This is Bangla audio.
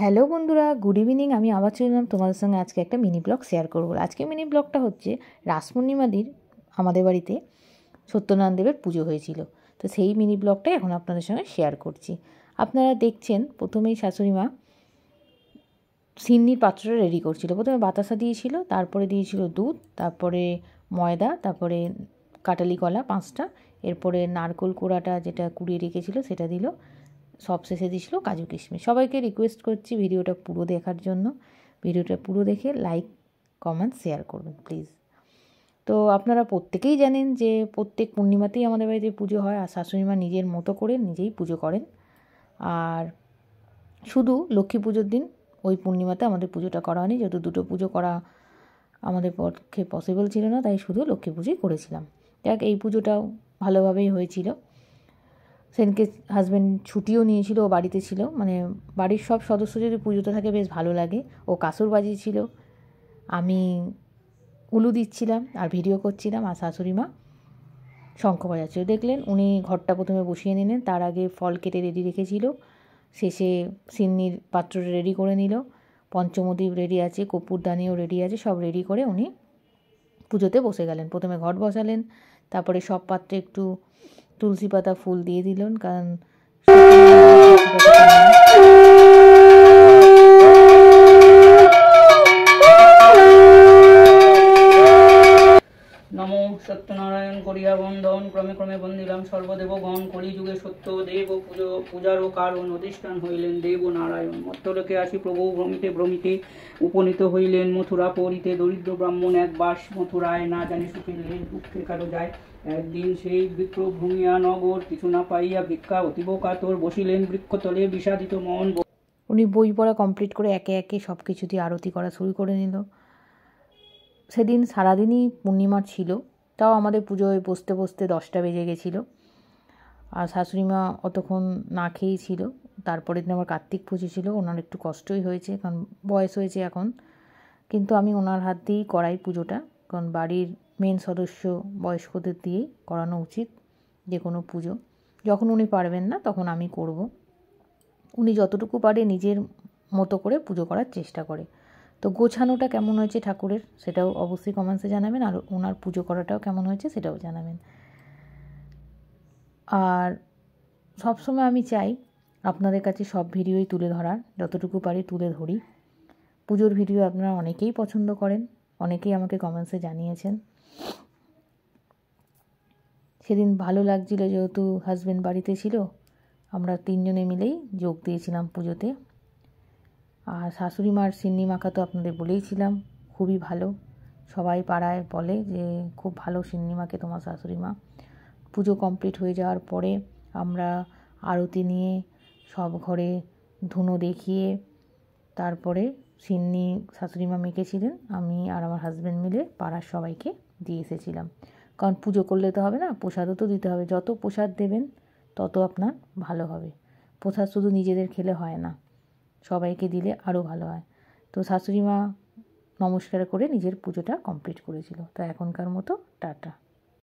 হ্যালো বন্ধুরা, গুড ইভিনিং। আমি আবার চলে এলাম তোমাদের সঙ্গে আজকে একটা মিনি ব্লগ শেয়ার করবো। আজকে মিনি ব্লগটা হচ্ছে রাস পূর্ণিমা দিন আমাদের বাড়িতে সত্যনারায়ণ দেবের পুজো হয়েছিল, তো সেই মিনি ব্লগটাই এখন আপনাদের সঙ্গে শেয়ার করছি। আপনারা দেখছেন প্রথমেই শাশুড়ি মা সিন্নির পাত্রটা রেডি করছিল। প্রথমে বাতাসা দিয়েছিল, তারপরে দিয়েছিল দুধ, তারপরে ময়দা, তারপরে কাটালি কলা 5টা, এরপরে নারকোল কোড়াটা যেটা কুড়িয়ে রেখেছিল সেটা দিল, সব শেষে দিয়েছিল কাজু কিশমিশ। সবাইকে রিকোয়েস্ট করছি ভিডিওটা পুরো দেখার জন্য। ভিডিওটা পুরো দেখে লাইক কমেন্ট শেয়ার করবেন প্লিজ। তো আপনারা প্রত্যেকেই জানেন যে প্রত্যেক পূর্ণিমাতেই আমাদের বাড়িতে পুজো হয়, আর শাশুড়ি মা নিজের মতো করে নিজেই পুজো করেন। আর শুধু লক্ষ্মী পুজোর দিন ওই পূর্ণিমাতে আমাদের পুজোটা করা হয়নি, যেহেতু দুটো পুজো করা আমাদের পক্ষে পসিবল ছিল না, তাই শুধু লক্ষ্মী পুজোই করেছিলাম। দেখ, এই পুজোটাও ভালোভাবেই হয়েছিল। সেদিনকে হাজব্যান্ড ছুটিও নিয়েছিল, ও বাড়িতে ছিল। মানে বাড়ির সব সদস্য যদি পুজোতে থাকে বেশ ভালো লাগে। ও কাসুর বাজিয়েছিল, আমি উলু দিচ্ছিলাম আর ভিডিও করছিলাম, আর শাশুড়ি মা শঙ্খ বাজাচ্ছিল। দেখলেন উনি ঘরটা প্রথমে বসিয়ে নিলেন, তার আগে ফল কেটে রেডি রেখেছিল, শেষে সিন্নির পাত্রটা রেডি করে নিল, পঞ্চমদ্বীপ রেডি আছে, কর্পূরদানিও রেডি আছে, সব রেডি করে উনি পুজোতে বসে গেলেন। প্রথমে ঘট বসালেন, তারপরে সব পাত্রে একটু তুলসী পাতা ফুল দিয়ে দিলেন, কারণ নমো সত্যনারায়ণ করিয়া বন্ধন ক্রমে ক্রমে বন্দিলাম সর্বদেবগণ। কলিযুগে সত্য দেব পূজারও কারণ অধিষ্ঠান হইলেন দেব নারায়ণ। মর্ত্যলোকে আসি প্রভু ভ্রমিতে ভ্রমিতে উপনীত হইলেন মথুরা পরিতে। দরিদ্র ব্রাহ্মণ এক বাস মথুরায়, না জানি সুখে লেন দুঃখে কারো যায়। একদিন সেই বিপ্র ভূমিয়া নগর, কিছু না পাইয়া ভিক্ষা অতীব কাতর, বসিলেন বৃক্ষতলে বিষাদিত মন। উনি বই পড়া কমপ্লিট করে একে একে সব কিছু দিয়ে আরতি করা শুরু করে নিল। সেদিন সারাদিনই পূর্ণিমার ছিল, তাও আমাদের পুজোয় বসতে বসতে 10টা বেজে গেছিলো। আর শাশুড়ি মা অতক্ষণ না খেয়েই ছিল। তারপরের দিন আমার কার্তিক পুজো ছিল, ওনার একটু কষ্টই হয়েছে, কারণ বয়স হয়েছে এখন। কিন্তু আমি ওনার হাত দিয়েই করাই পুজোটা, কারণ বাড়ির মেন সদস্য বয়স্কদের দিয়েই করানো উচিত যে কোনো পুজো। যখন উনি পারবেন না তখন আমি করব। উনি যতটুকু পারে নিজের মতো করে পুজো করার চেষ্টা করে। তো গোছানোটা কেমন হয়েছে ঠাকুরের সেটাও অবশ্যই কমেন্টসে জানাবেন, আর ওনার পুজো করাটাও কেমন হয়েছে সেটাও জানাবেন। আর সবসময় আমি চাই আপনাদের কাছে সব ভিডিওই তুলে ধরার, যতটুকু পারি তুলে ধরি। পুজোর ভিডিও আপনারা অনেকেই পছন্দ করেন, অনেকেই আমাকে কমেন্টসে জানিয়েছেন। সেদিন ভালো লাগছিল যেহেতু হাজব্যান্ড বাড়িতে ছিল, আমরা 3 জনে মিলেই যোগ দিয়েছিলাম পুজোতে। আর শাশুড়ি মার সিন্নি মাখা তো আপনাদের বলেইছিলাম, খুবই ভালো। সবাই পাড়ায় বলে যে খুব ভালো সিন্নি মাখে তোমার শাশুড়ি মা। পুজো কমপ্লিট হয়ে যাওয়ার পরে আমরা আরতি নিয়ে সব ঘরে ধুনো দেখিয়ে তারপরে সিন্নি শাশুড়ি মা মেখেছিলেন, আমি আর আমার হাজব্যান্ড মিলে পাড়ার সবাইকে দিয়ে এসেছিলাম। কারণ পুজো করলে তো হবে না, প্রসাদও তো দিতে হবে। যত প্রসাদ দেবেন তত আপনার ভালো হবে। প্রসাদ শুধু নিজেদের খেলে হয় না, সবাইকে দিলে আরও ভালো হয়। তো শাশুড়ি মা নমস্কার করে নিজের পুজোটা কমপ্লিট করেছিল। তো এখনকার মতো টাটা।